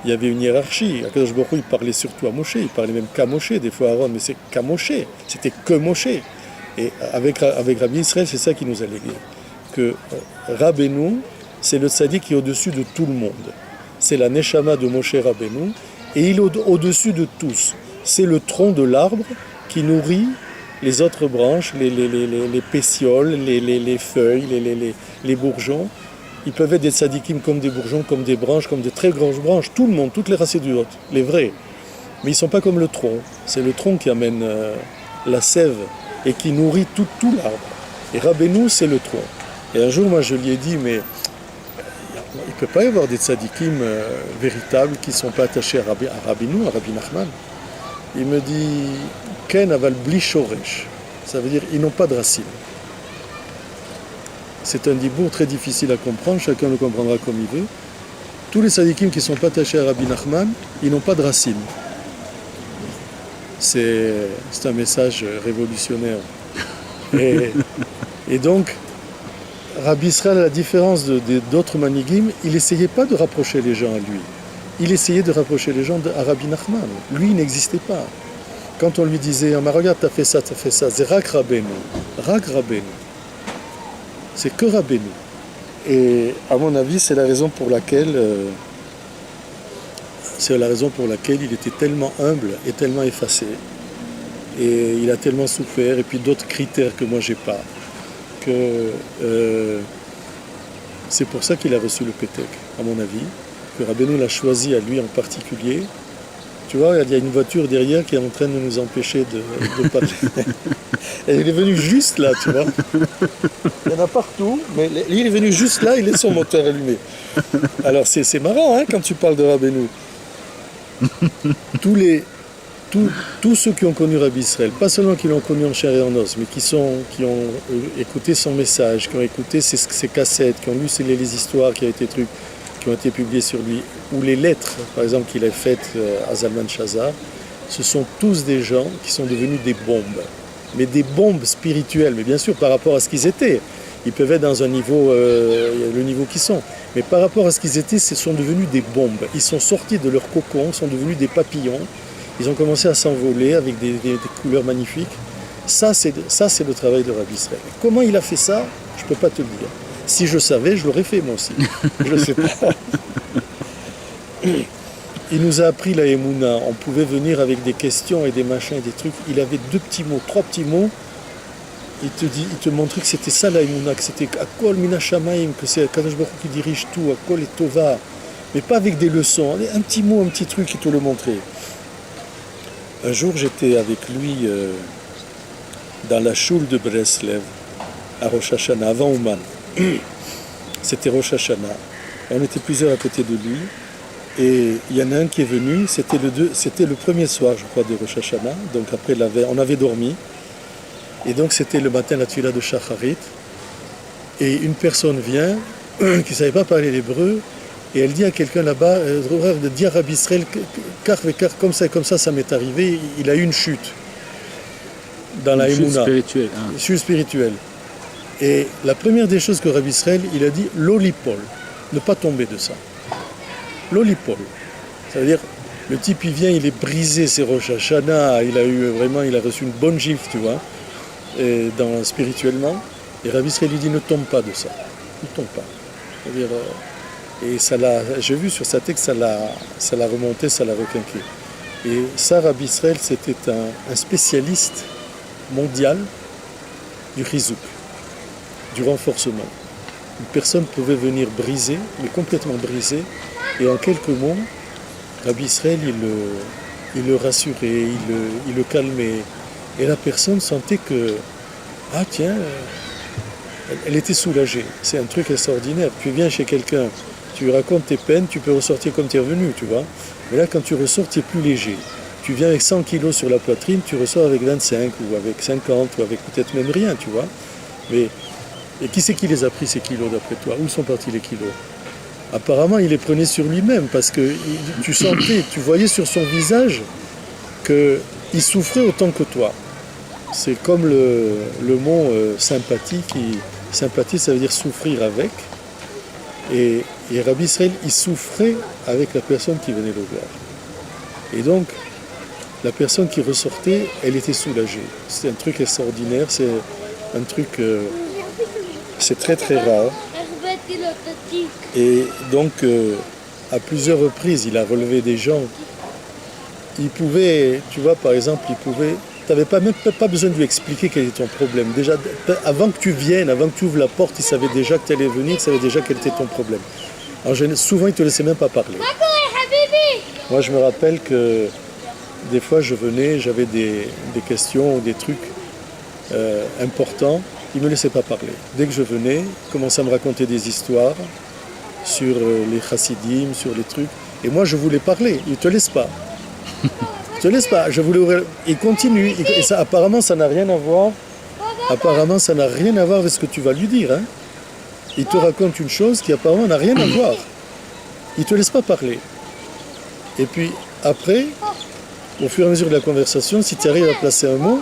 il y avait une hiérarchie. Akadosh Baruch Hu, il parlait surtout à Moshe, il parlait même qu'à Moshe, des fois à Aaron, mais c'est qu'à Moshe, c'était que Moshe. Et avec Rabbi Israël, c'est ça qui nous a légué. Que Rabbeinu, c'est le tzaddik qui est au-dessus de tout le monde. C'est la Neshama de Moshe Rabbeinu, et il est au-dessus de tous. C'est le tronc de l'arbre qui nourrit les autres branches, les pétioles, les feuilles, les bourgeons. Ils peuvent être des tzadikim comme des bourgeons, comme des branches, comme des très grosses branches. Tout le monde, toutes les racines du haut, les vrais. Mais ils ne sont pas comme le tronc. C'est le tronc qui amène la sève et qui nourrit tout l'arbre. Et Rabbeinu, c'est le tronc. Et un jour, moi, je lui ai dit, mais il ne peut pas y avoir des tzadikim véritables qui ne sont pas attachés à Rabbeinu, à Rabbi Nachman. Il me dit, Ken aval bli shoresh. Ça veut dire, ils n'ont pas de racines. C'est un dibour très difficile à comprendre, chacun le comprendra comme il veut. Tous les tzadikim qui ne sont pas attachés à Rabbi Nachman, ils n'ont pas de racines. C'est un message révolutionnaire. Et donc, Rabbi Israël, à la différence d'autres manigim, il n'essayait pas de rapprocher les gens à lui. Il essayait de rapprocher les gens à Rabbi Nachman. Lui, il n'existait pas. Quand on lui disait, oh, regarde, t'as fait ça, c'est Rak Rabbeinu. C'est que Rabbeinu. Et à mon avis, c'est la raison pour laquelle il était tellement humble et tellement effacé. Et il a tellement souffert, et puis d'autres critères que moi j'ai pas. Que c'est pour ça qu'il a reçu le Pétek, à mon avis. Que Rabbeinu l'a choisi à lui en particulier. Tu vois, il y a une voiture derrière qui est en train de nous empêcher de parler. Elle est venue juste là, tu vois. Il y en a partout, mais il est venu juste là, il laisse son moteur allumé. Alors c'est marrant, hein, quand tu parles de Rabbeinu. Tous ceux qui ont connu Rabbi Israël, pas seulement qui l'ont connu en chair et en os, mais qui ont écouté son message, qui ont écouté ses cassettes, qui ont lu les histoires qui ont été publiées sur lui, ou les lettres, par exemple, qu'il a faites à Zalman Shazar, ce sont tous des gens qui sont devenus des bombes. Mais des bombes spirituelles, mais bien sûr par rapport à ce qu'ils étaient. Ils peuvent être dans un niveau, le niveau qu'ils sont. Mais par rapport à ce qu'ils étaient, ils sont devenus des bombes. Ils sont sortis de leur cocon, sont devenus des papillons. Ils ont commencé à s'envoler avec des couleurs magnifiques. Ça, c'est le travail de Rabbi Israël. Comment il a fait ça, je ne peux pas te le dire. Si je savais, je l'aurais fait moi aussi. Je ne sais pas. Il nous a appris la Emouna. On pouvait venir avec des questions et des machins et des trucs. Il avait 3 petits mots. Il te montrait que c'était ça la Emouna, que c'était Akol Mina Shamaim, que c'est Kadosh Baruch Hu qui dirige tout, Akol et Tova. Mais pas avec des leçons. Un petit mot, un petit truc qui te le montrait. Un jour, j'étais avec lui dans la choule de Breslev, à Rosh Hashanah, avant Ouman. C'était Rosh Hashanah. On était plusieurs à côté de lui. Et il y en a un qui est venu, c'était le premier soir, je crois, de Rosh Hashanah. Donc après, on avait dormi. Et donc c'était le matin, la tuila de Shacharit. Et une personne vient, qui ne savait pas parler l'hébreu, et elle dit à quelqu'un là-bas, de dire à Rabbi Israël, car comme ça, ça m'est arrivé, il a eu une chute dans la Emouna. Spirituelle. Une chute spirituelle. Et la première des choses que Rabbi Israël, il a dit, l'olipol, ne pas tomber de ça. L'olipol. Ça veut dire, le type, il vient, il est brisé, c'est Rosh Hashanah, il a reçu une bonne gifle, tu vois, spirituellement. Et Rabbi Israël lui dit, ne tombe pas de ça. Ne tombe pas. C'est-à-dire, et j'ai vu sur sa texte, ça l'a remonté, ça l'a requinqué. Et ça, Rabbi Israël, c'était un spécialiste mondial du chizouk, du renforcement. Une personne pouvait venir briser, mais complètement briser, et en quelques mots, Rabbi Israël, il le rassurait, il le calmait. Et la personne sentait que, ah tiens, elle était soulagée. C'est un truc extraordinaire. Tu viens chez quelqu'un, tu lui racontes tes peines, tu peux ressortir comme tu es revenu, tu vois. Mais là, quand tu ressors, tu es plus léger. Tu viens avec 100 kilos sur la poitrine, tu ressors avec 25 ou avec 50 ou avec peut-être même rien, tu vois. Et qui c'est qui les a pris, ces kilos, d'après toi? Où sont partis les kilos? Apparemment, il les prenait sur lui-même parce que tu sentais, tu voyais sur son visage qu'il souffrait autant que toi. C'est comme le mot sympathie. Sympathie, ça veut dire souffrir avec. Et Et Rabbi Israël, il souffrait avec la personne qui venait le voir. Et donc, la personne qui ressortait, elle était soulagée. C'est un truc extraordinaire, c'est un truc... c'est très très rare. Et donc, à plusieurs reprises, il a relevé des gens. Il pouvait, tu vois, par exemple, tu n'avais même pas besoin de lui expliquer quel était ton problème. Déjà, avant que tu viennes, avant que tu ouvres la porte, il savait déjà que tu allais venir, il savait déjà quel était ton problème. Souvent, il ne te laissait même pas parler. Moi, je me rappelle que des fois, je venais, j'avais des questions ou des trucs importants, il ne me laissait pas parler. Dès que je venais, il commençait à me raconter des histoires sur les chassidim, sur les trucs. Et moi, je voulais parler, il ne te laisse pas. Il te laisse pas, je voulais ouvrir. Il continue, et ça, apparemment, ça n'a rien à voir. Apparemment, ça n'a rien à voir avec ce que tu vas lui dire. Hein. Il te raconte une chose qui apparemment n'a rien à voir. Il ne te laisse pas parler. Et puis, après, au fur et à mesure de la conversation, si tu arrives à placer un mot,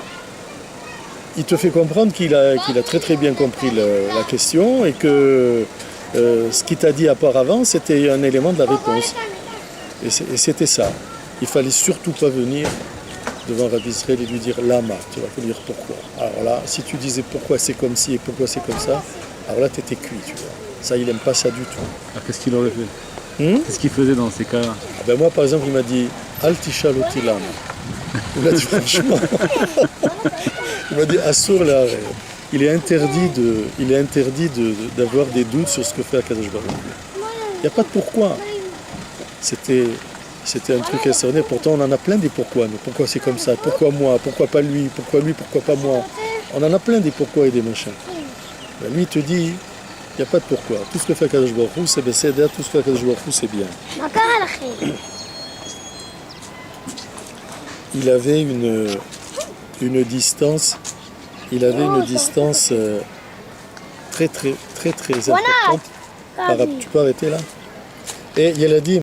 il te fait comprendre qu'il a très très bien compris la question et que ce qu'il t'a dit auparavant, c'était un élément de la réponse. Et c'était ça. Il fallait surtout pas venir devant Rabbi Israël et lui dire lama, tu vas lui dire pourquoi. Alors là, si tu disais pourquoi c'est comme ci et pourquoi c'est comme ça, alors là tu étais cuit, tu vois. Ça, il n'aime pas ça du tout. Alors qu'est-ce qu'il aurait fait? Qu'est-ce qu'il faisait dans ces cas-là? Ben moi, par exemple, il m'a dit Al tishaloti lama. Il m'a dit franchement, il m'a dit Assur la. Il est interdit d'avoir des doutes sur ce que fait Akadosh Baruch Hu. Il n'y a pas de pourquoi. C'était un truc extraordinaire. Pourtant, on en a plein des pourquoi. Mais pourquoi c'est comme ça? Pourquoi moi? Pourquoi pas lui? Pourquoi lui? Pourquoi pas moi? On en a plein des pourquoi et des machins. Ben, lui, il te dit, il n'y a pas de pourquoi. Tout ce que fait Akadosh Baruch Hu, c'est Besséder. Tout ce que fait Akadosh Baruch Hu, c'est bien. Il avait une distance. Il avait une distance très très très très importante. Tu peux arrêter là? Et il a dit.